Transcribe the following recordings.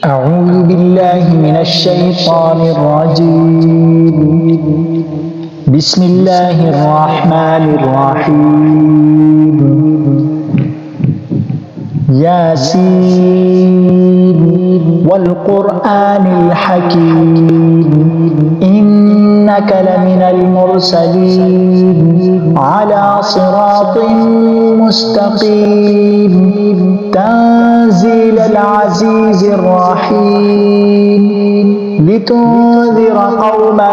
أعوذ بالله من الشيطان الرجيم. بسم الله الرحمن الرحيم. ياسين والقرآن الحكيم إنك لمن المرسلين على صراط مستقيم تنزيل العزيز الرحيم لتنذر قوما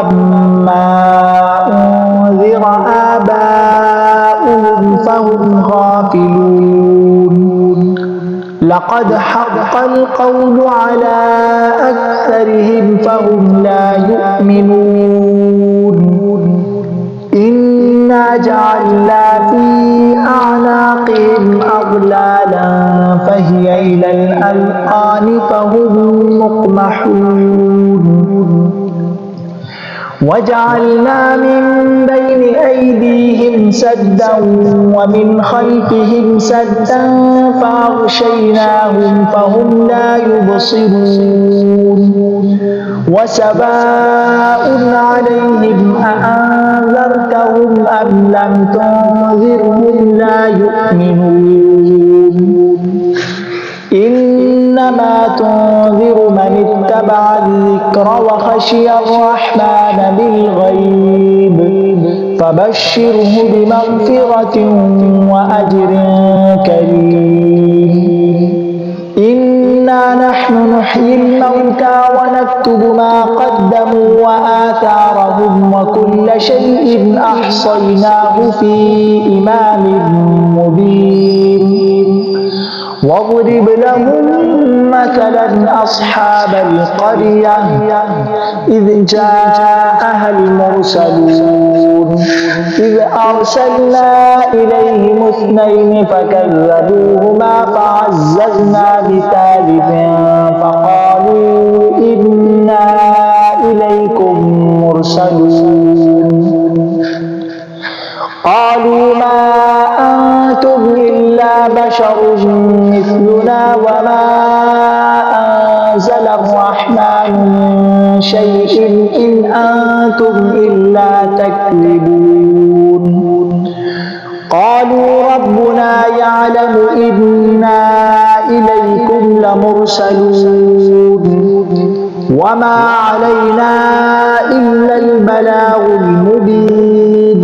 ما أنذر آباؤهم فهم غافلون. لقد حق القول على أكثرهم فهم لا يؤمنون. إنا جعلنا في أعناقهم أغلالا فهي إلى الأذقان فهم مقمحون. وجعلنا من بين أيديهم سدا ومن خلفهم سدا فأغشيناهم فهم لا يبصرون. وسواء عليهم أأنذرتهم أم لم تنذرهم لا يؤمنون. إنما تنذر من اتبع الذكر وخشي الرحمن بالغيب فبشره بمغفرة وأجر كريم. إنا نحن نحيي الموتى ونكتب ما قدموا وآثارهم وكل شيء أحصيناه في إمام مبين. واضرب لهم مثلا أصحاب القرية إذ جاءها المرسلون إذ أرسلنا إليهم اثنين فكذبوهما فعززنا بثالث فقالوا إنا إليكم مرسلون. قالوا ما أنتم إلا بشر مثلنا وما أنزل الرحمن من شيء إن أنتم إلا تكذبون. قالوا ربنا يعلم إنا إليكم لمرسلون وما علينا إلا البلاغ المبين.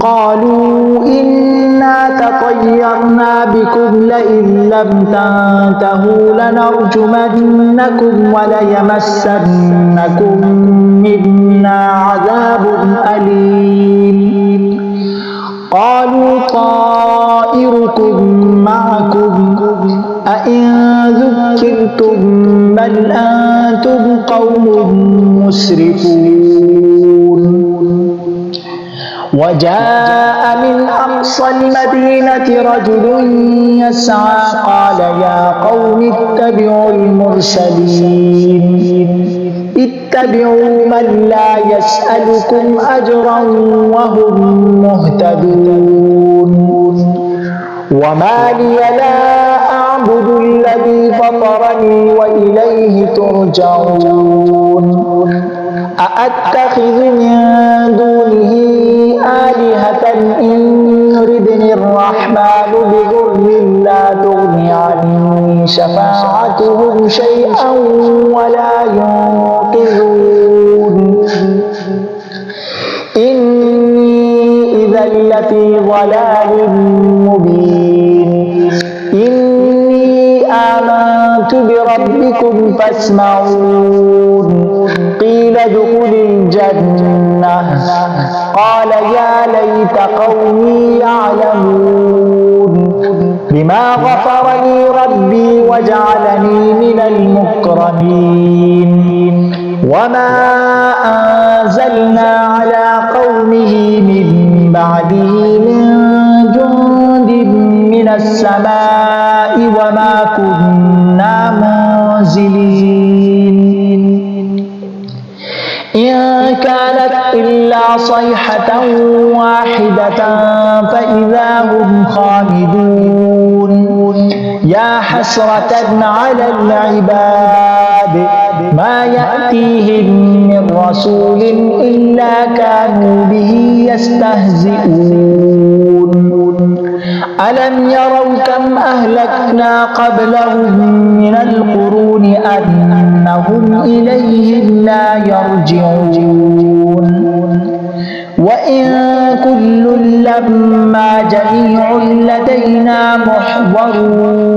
قالوا إنا تطيرنا بكم لئن لم تنتهوا لنرجمنكم وليمسنكم منا عذاب أليم. قالوا طائركم معكم أئن ذكرتم بل أنتم قوم مسرفون. وجاء من أقصى المدينة رجل يسعى قال يا قوم اتبعوا المرسلين اتبعوا من لا يسألكم أجرا وهم مهتدون. وما لي لا أعبد الذي فطرني وإليه ترجعون. أأتخذ من دونه آلهة إن يردني الرحمن بضر لا تغني عني شفاعتهم شيئا ولا ينقذون. إني إذا لفي ضلال مبين. إني آمنت بربكم فاسمعون. قيل ادخل الجنة قال يا ليت قومي يعلمون بما غفر لي ربي وجعلني من المكرمين. وما أنزلنا على قومه من بعده من جند من السماء وما كنا منزلين. إن كانت إلا صيحة واحدة فإذا هم خامدون. يا حسرة على العباد ما يأتيهم من رسول إلا كانوا به يستهزئون ألم يروا كم أهلكنا قبلهم من القرون أنهم إليهم لا يرجعون وإن كل لما جميع لدينا محضرون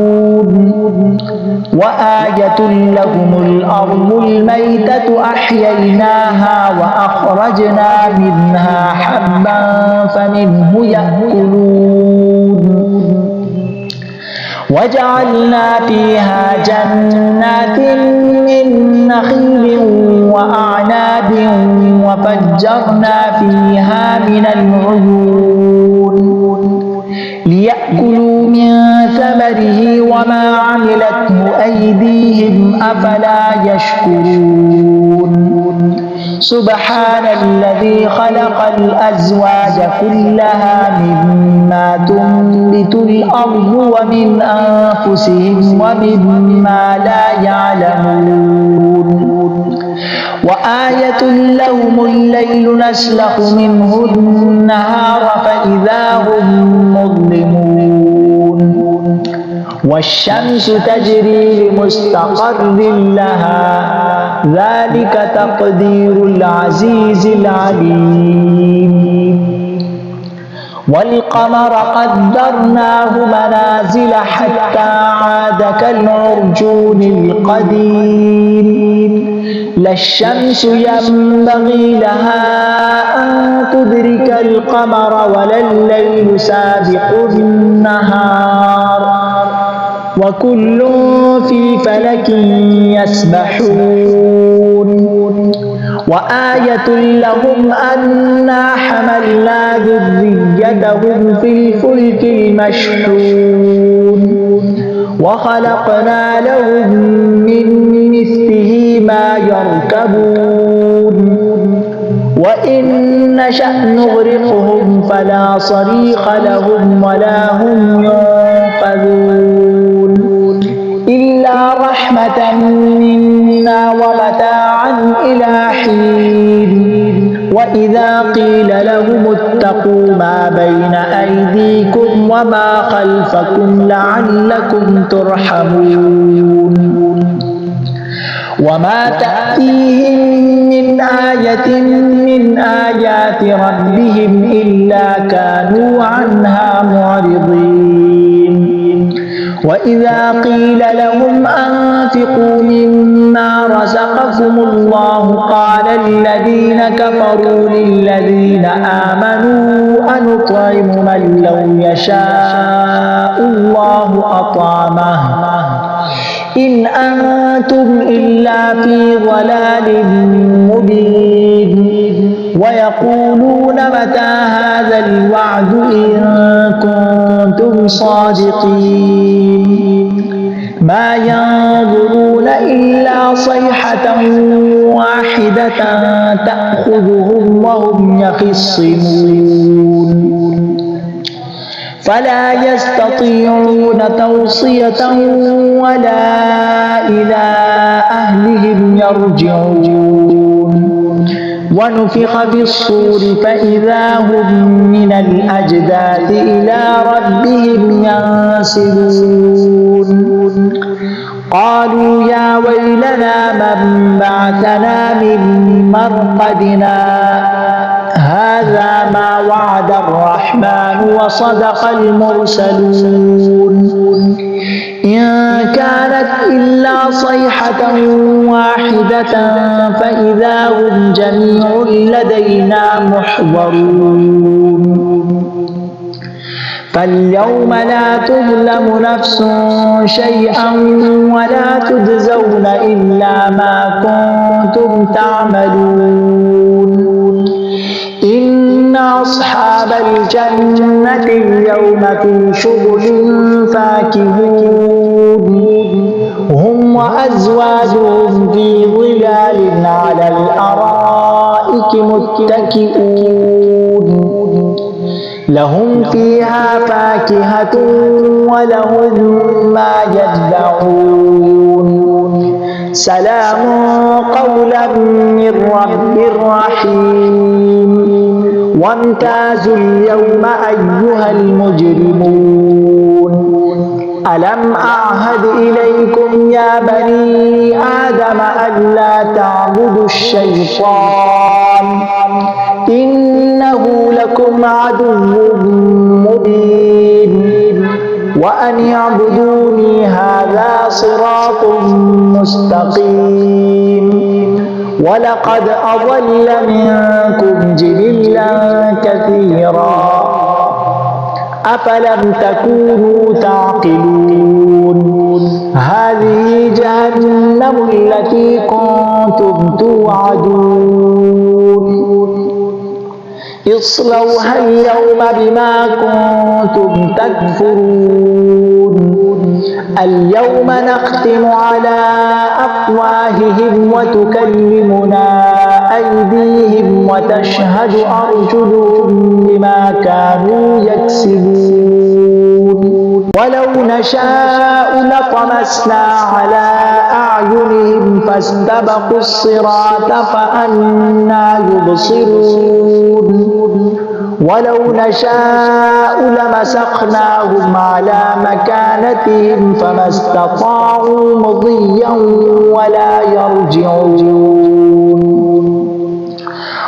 وآية لهم الأرض الميتة أحييناها وأخرجنا منها حبا فمنه يأكلون وجعلنا فيها جنات من نخيل وأعناب وفجرنا فيها من العيون ليأكلوا من ثمره وما عملته أيديهم أفلا يشكرون سبحان الذي خلق الأزواج كلها مما تنبت الأرض ومن أنفسهم ومما لا يعلمون وآية لهم الليل نسلخ منه النهار فإذا هم مظلمون والشمس تجري لمستقر لها ذلك تقدير العزيز العليم والقمر قدرناه منازل حتى عاد كالعرجون القديم لا الشمس ينبغي لها أن تدرك القمر ولا الليل سابق النهار وكل في فلك يسبحون وآية لهم أنا حملنا ذريتهم في الفلك المشحون وخلقنا لهم من مثله ما يركبون وإن نشأ نغرقهم فلا صريخ لهم ولا هم ينقذون إلا رحمة منا ومتاعا إلى حين وإذا قيل لهم اتقوا ما بين أيديكم وما خلفكم لعلكم ترحمون وما تأتيهم من آية من آيات ربهم إلا كانوا عنها معرضين وإذا قيل لهم أنفقوا مما رزقكم الله قال الذين كفروا للذين آمنوا أنطعم من لو يشاء الله أطعمه إن أنتم إلا في ضلال مبين ويقولون متى هذا الوعد إن كنتم صادقين ما ينظرون إلا صيحة واحدة تأخذهم وهم يخصمون فلا يستطيعون توصية ولا إلى أهلهم يرجعون ونفخ في الصور فإذا هم من الأجداث إلى ربهم ينسلون قالوا يا ويلنا من بعثنا من مرقدنا هذا ما وعد الرحمن وصدق المرسلون إن كانت إلا صيحة واحدة فإذا هم جميع لدينا محضرون فاليوم لا تظلم نفس شيئا ولا تجزون إلا ما كنتم تعملون إن أصحاب الجنة اليوم في شغل فاكهون هم وأزواجهم في ظلال على الأرائك متكئون لهم فيها فاكهة ولهم ما يدعون سلام قولا من رب رحيم وامتازوا اليوم أيها المجرمون ألم أعهد إليكم يا بني آدم ألا تعبدوا الشيطان إنه لكم عدو مبين وأن اعبدوني هذا صراط مستقيم ولقد أضل منكم جبلا كثيرا أفلم تكونوا تعقلون هذه جهنم التي كنتم توعدون اصلوها اليوم بما كنتم تكفرون اليوم نختم على أفواههم وتكلمنا أيديهم وتشهد أرجلهم بما كانوا يكسبون ولو نشاء لطمسنا على أعينهم فاستبقوا الصراط فأنى يبصرون ولو نشاء لمسخناهم على مكانتهم فما استطاعوا مضيا ولا يرجعون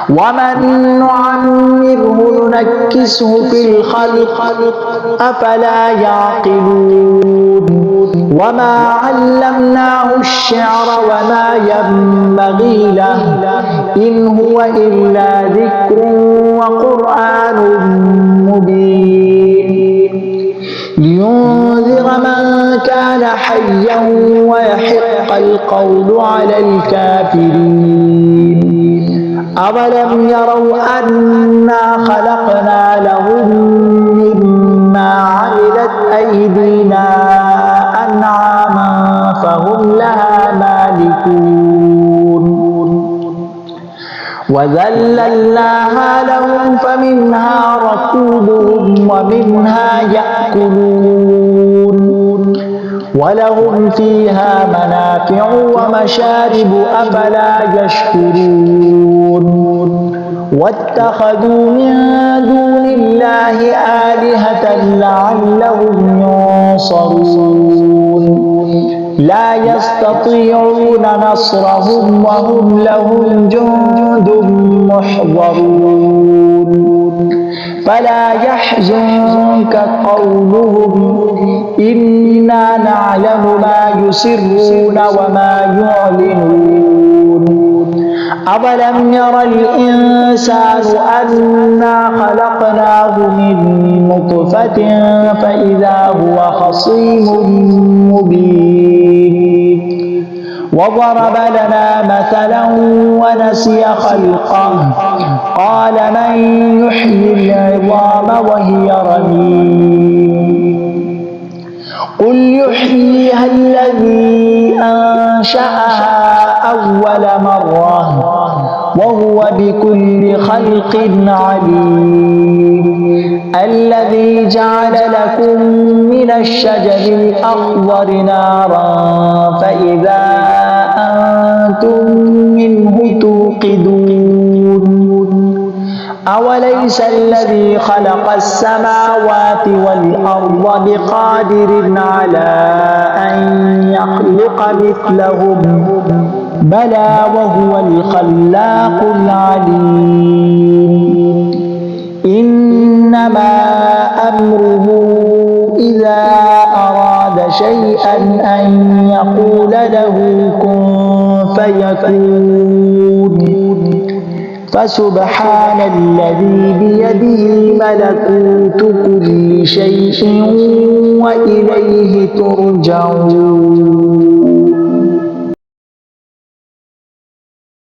ومن نعمره ننكسه في الخلق أفلا يعقلون وما علمناه الشعر وما ينبغي له إن هو إلا ذكر وقرآن مبين لينذر من كان حيا ويحق القول على الكافرين أولم يروا أنا خلقنا لهم مما عملت أيدينا أنعاما فهم لها مالكون وذللناها لهم فمنها ركوبهم ومنها يأكلون ولهم فيها منافع ومشارب أفلا يشكرون واتخذوا من دون الله آلهة لعلهم ينصرون لا يستطيعون نصرهم وهم لهم جند محضرون فلا يحزنك قولهم إنا نعلم ما يسرون وما يعلنون أولم ير الإنسان أنا خلقناه من نطفة فإذا هو خصيم مبين وضرب لنا مثلا ونسي خلقه قال من يحيي العظام وهي رميم قل يحييها الذي أنشأها أول مرة وهو بكل خلق عليم الذي جعل لكم من الشجر الأخضر نارا فإذا أنتم منه توقدون أوليس الذي خلق السماوات والأرض بقادر على أن يخلق مثلهم بلى وهو الخلاق العليم إنما أمره إذا أراد شيئا أن يقول له كن فيكون فسبحان الذي بيده ملكوت كل شيء وإليه ترجعون.